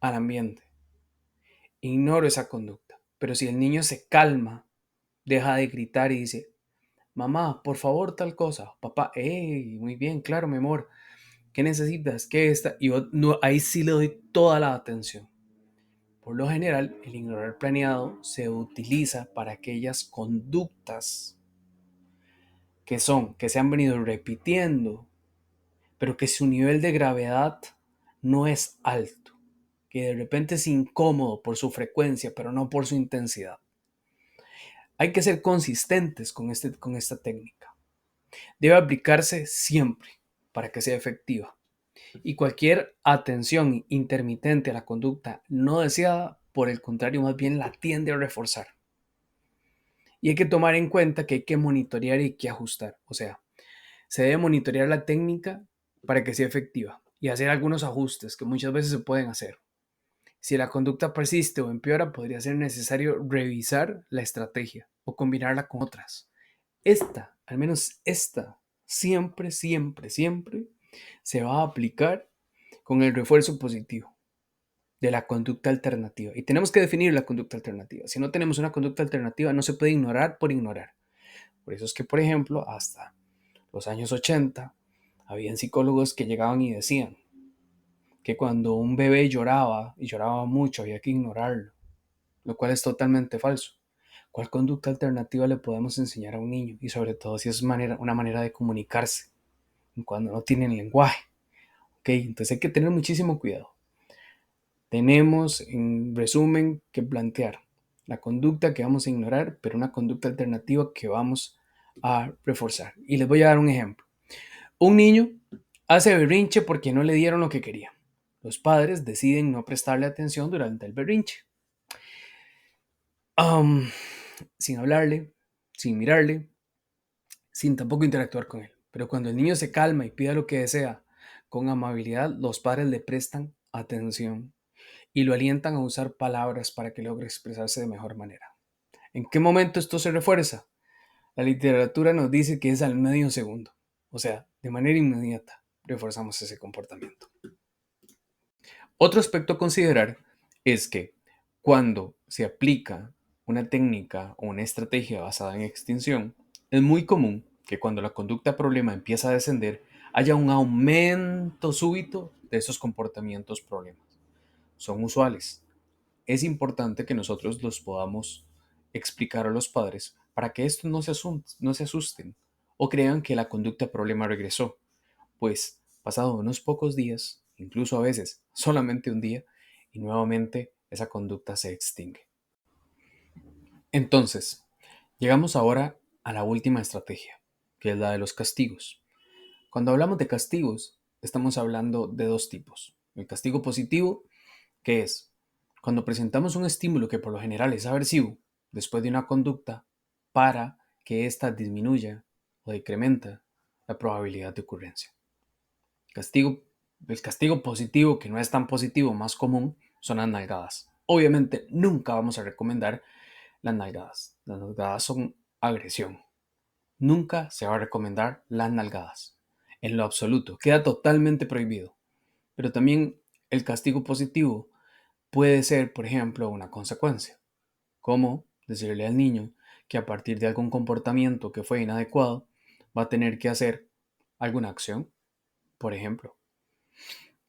al ambiente. Ignoro esa conducta. Pero si el niño se calma, deja de gritar y dice, mamá, por favor, tal cosa. Papá, hey, muy bien, claro, mi amor. ¿Qué necesitas? ¿Qué está? Y yo no, ahí sí le doy toda la atención. Por lo general, el ignorar planeado se utiliza para aquellas conductas que se han venido repitiendo, pero que su nivel de gravedad no es alto, que de repente es incómodo por su frecuencia, pero no por su intensidad. Hay que ser consistentes con esta técnica. Debe aplicarse siempre para que sea efectiva. Y cualquier atención intermitente a la conducta no deseada, por el contrario, más bien la tiende a reforzar. Y hay que tomar en cuenta que hay que monitorear y hay que ajustar. O sea, se debe monitorear la técnica para que sea efectiva y hacer algunos ajustes que muchas veces se pueden hacer. Si la conducta persiste o empeora, podría ser necesario revisar la estrategia o combinarla con otras. Esta, al menos esta, siempre, siempre, siempre se va a aplicar con el refuerzo positivo de la conducta alternativa. Y tenemos que definir la conducta alternativa. Si no tenemos una conducta alternativa, no se puede ignorar por ignorar. Por eso es que, por ejemplo, hasta los años 80, habían psicólogos que llegaban y decían que cuando un bebé lloraba y lloraba mucho, había que ignorarlo, lo cual es totalmente falso. ¿Cuál conducta alternativa le podemos enseñar a un niño? Y sobre todo si es una manera de comunicarse cuando no tienen lenguaje. ¿Ok? Entonces hay que tener muchísimo cuidado. Tenemos, en resumen, que plantear la conducta que vamos a ignorar, pero una conducta alternativa que vamos a reforzar. Y les voy a dar un ejemplo. Un niño hace berrinche porque no le dieron lo que quería. Los padres deciden no prestarle atención durante el berrinche. Sin hablarle, sin mirarle, sin tampoco interactuar con él. Pero cuando el niño se calma y pida lo que desea con amabilidad, los padres le prestan atención y lo alientan a usar palabras para que logre expresarse de mejor manera. ¿En qué momento esto se refuerza? La literatura nos dice que es al medio segundo, o sea, de manera inmediata reforzamos ese comportamiento. Otro aspecto a considerar es que cuando se aplica una técnica o una estrategia basada en extinción, es muy común que cuando la conducta problema empieza a descender, haya un aumento súbito de esos comportamientos problemas. Son usuales. Es importante que nosotros los podamos explicar a los padres para que estos no se asusten o crean que la conducta problema regresó, pues pasado unos pocos días, incluso a veces solamente un día, y nuevamente esa conducta se extingue. Entonces, llegamos ahora a la última estrategia, que es la de los castigos. Cuando hablamos de castigos, estamos hablando de dos tipos. El castigo positivo, que es cuando presentamos un estímulo que por lo general es aversivo, después de una conducta, para que ésta disminuya o decrementa la probabilidad de ocurrencia. Castigo, el castigo positivo, que no es tan positivo, más común, son las nalgadas. Obviamente nunca vamos a recomendar las nalgadas. Las nalgadas son agresión. Nunca se va a recomendar las nalgadas. En lo absoluto. Queda totalmente prohibido. Pero también el castigo positivo puede ser, por ejemplo, una consecuencia. Como decirle al niño que a partir de algún comportamiento que fue inadecuado, va a tener que hacer alguna acción, por ejemplo.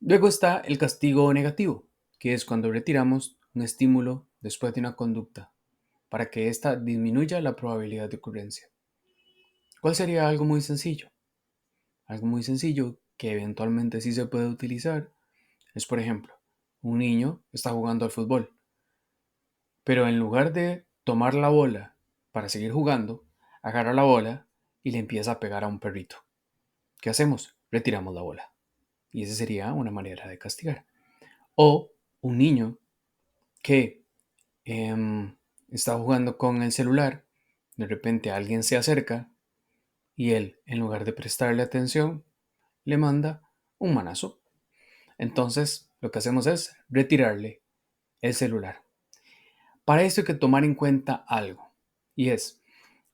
Luego está el castigo negativo, que es cuando retiramos un estímulo después de una conducta, para que ésta disminuya la probabilidad de ocurrencia. ¿Cuál sería algo muy sencillo? Algo muy sencillo que eventualmente sí se puede utilizar es, por ejemplo, un niño está jugando al fútbol, pero en lugar de tomar la bola para seguir jugando, agarra la bola y le empieza a pegar a un perrito. ¿Qué hacemos? Retiramos la bola. Y esa sería una manera de castigar. O un niño que está jugando con el celular, de repente alguien se acerca y él, en lugar de prestarle atención, le manda un manazo. Entonces, lo que hacemos es retirarle el celular. Para esto hay que tomar en cuenta algo, y es,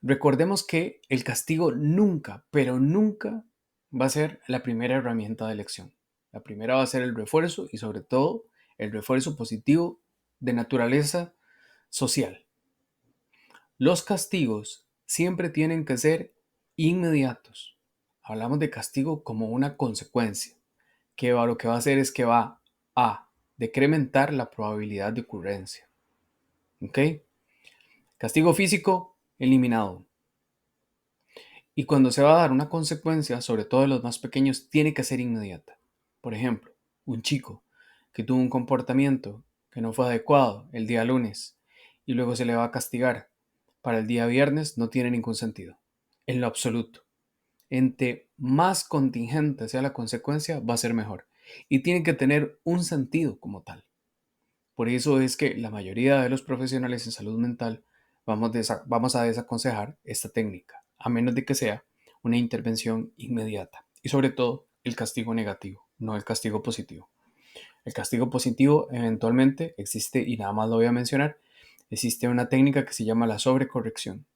recordemos que el castigo nunca, pero nunca va a ser la primera herramienta de elección. La primera va a ser el refuerzo y sobre todo el refuerzo positivo de naturaleza social. Los castigos siempre tienen que ser inmediatos. Hablamos de castigo como una consecuencia, que lo que va a hacer es que va a decrementar la probabilidad de ocurrencia. ¿Ok? Castigo físico, eliminado. Y cuando se va a dar una consecuencia, sobre todo en los más pequeños, tiene que ser inmediata. Por ejemplo, un chico que tuvo un comportamiento que no fue adecuado el día lunes y luego se le va a castigar para el día viernes no tiene ningún sentido, en lo absoluto. Entre más contingente sea la consecuencia, va a ser mejor. Y tiene que tener un sentido como tal. Por eso es que la mayoría de los profesionales en salud mental vamos a desaconsejar esta técnica, a menos de que sea una intervención inmediata. Y sobre todo, el castigo negativo, no el castigo positivo. El castigo positivo eventualmente existe, y nada más lo voy a mencionar, existe una técnica que se llama la sobrecorrección,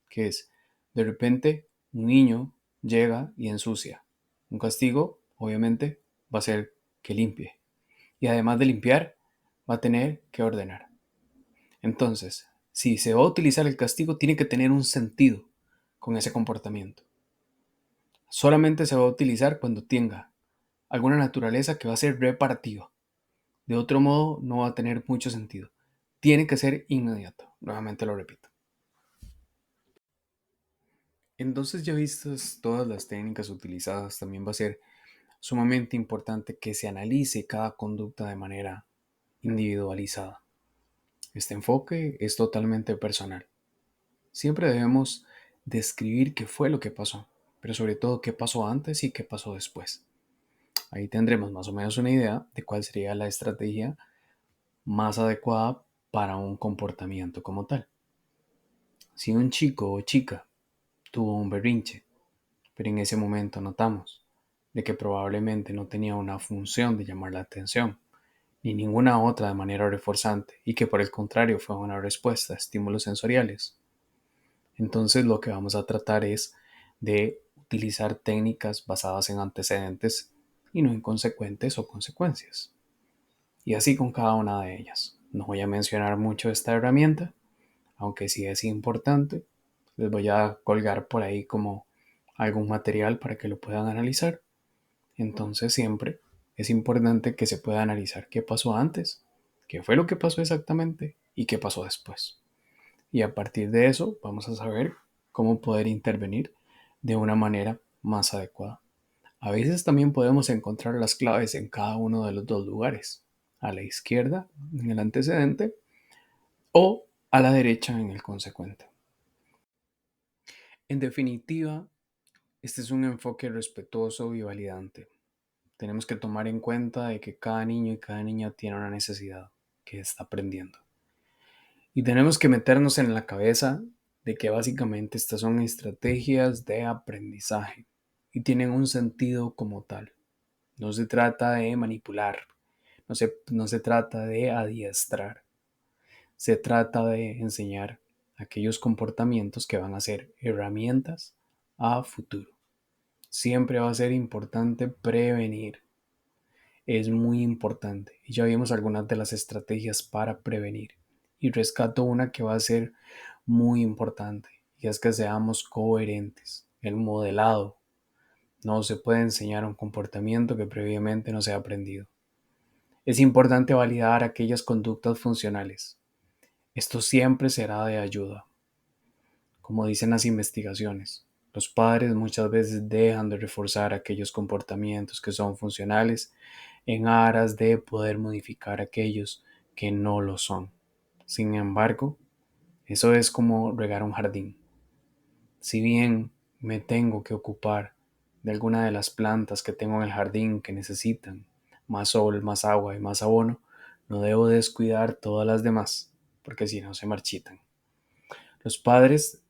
que es, de repente, un niño llega y ensucia. Un castigo, obviamente, va a ser que limpie. Y además de limpiar, va a tener que ordenar. Entonces, si se va a utilizar el castigo, tiene que tener un sentido con ese comportamiento. Solamente se va a utilizar cuando tenga alguna naturaleza que va a ser reparativa. De otro modo, no va a tener mucho sentido. Tiene que ser inmediato. Nuevamente lo repito. Entonces, ya vistas todas las técnicas utilizadas, también va a ser sumamente importante que se analice cada conducta de manera individualizada. Este enfoque es totalmente personal. Siempre debemos describir qué fue lo que pasó, pero sobre todo qué pasó antes y qué pasó después. Ahí tendremos más o menos una idea de cuál sería la estrategia más adecuada para un comportamiento como tal. Si un chico o chica tuvo un berrinche, pero en ese momento notamos de que probablemente no tenía una función de llamar la atención, ni ninguna otra de manera reforzante, y que por el contrario fue una respuesta a estímulos sensoriales, entonces lo que vamos a tratar es de utilizar técnicas basadas en antecedentes y no en consecuentes o consecuencias. Y así con cada una de ellas. No voy a mencionar mucho esta herramienta, aunque sí es importante. Les voy a colgar por ahí como algún material para que lo puedan analizar. Entonces siempre es importante que se pueda analizar qué pasó antes, qué fue lo que pasó exactamente y qué pasó después. Y a partir de eso vamos a saber cómo poder intervenir de una manera más adecuada. A veces también podemos encontrar las claves en cada uno de los dos lugares, a la izquierda en el antecedente o a la derecha en el consecuente. En definitiva, este es un enfoque respetuoso y validante. Tenemos que tomar en cuenta de que cada niño y cada niña tiene una necesidad que está aprendiendo. Y tenemos que meternos en la cabeza de que básicamente estas son estrategias de aprendizaje y tienen un sentido como tal. No se trata de manipular, no se trata de adiestrar, se trata de enseñar aquellos comportamientos que van a ser herramientas a futuro. Siempre va a ser importante prevenir, es muy importante. Y ya vimos algunas de las estrategias para prevenir. Y rescato una que va a ser muy importante, y es que seamos coherentes. El modelado. No se puede enseñar un comportamiento que previamente no se ha aprendido. Es importante validar aquellas conductas funcionales. Esto siempre será de ayuda. Como dicen las investigaciones, Los padres muchas veces dejan de reforzar aquellos comportamientos que son funcionales en aras de poder modificar aquellos que no lo son. Sin embargo, eso es como regar un jardín. Si bien me tengo que ocupar de alguna de las plantas que tengo en el jardín que necesitan más sol, más agua y más abono, no debo descuidar todas las demás, porque si no se marchitan. Los padres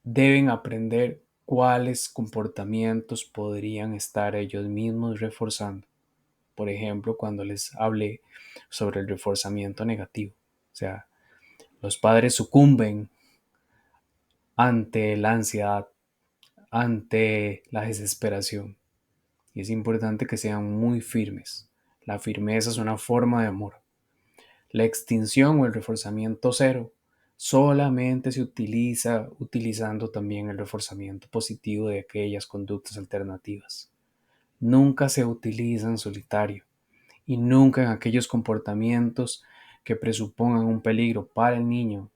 deben aprender cuáles comportamientos podrían estar ellos mismos reforzando. Por ejemplo, cuando les hablé sobre el reforzamiento negativo. O sea, los padres sucumben ante la ansiedad, ante la desesperación. Y es importante que sean muy firmes. La firmeza es una forma de amor. La extinción o el reforzamiento cero solamente se utiliza utilizando también el reforzamiento positivo de aquellas conductas alternativas. Nunca se utiliza en solitario y nunca en aquellos comportamientos que presupongan un peligro para el niño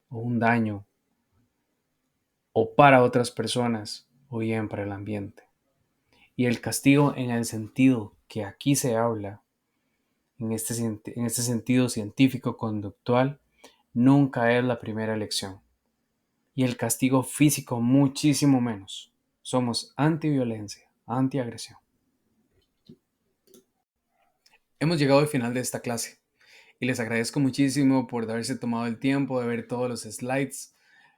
o un daño o para otras personas o bien para el ambiente. Y el castigo en el sentido que aquí se habla, en este sentido científico conductual, nunca es la primera elección. Y el castigo físico muchísimo menos. Somos antiviolencia, antiagresión. Hemos llegado al final de esta clase y les agradezco muchísimo por haberse tomado el tiempo de ver todos los slides,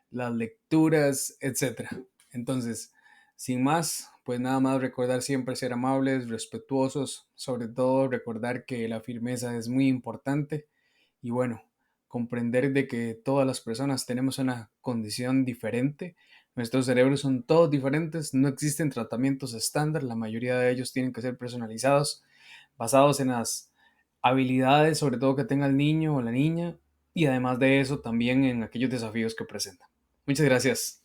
las lecturas, etcétera. Entonces, sin más, pues nada más recordar siempre ser amables, respetuosos, sobre todo recordar que la firmeza es muy importante y bueno, comprender de que todas las personas tenemos una condición diferente, nuestros cerebros son todos diferentes, no existen tratamientos estándar, la mayoría de ellos tienen que ser personalizados, basados en las habilidades, sobre todo que tenga el niño o la niña, y además de eso también en aquellos desafíos que presentan. Muchas gracias.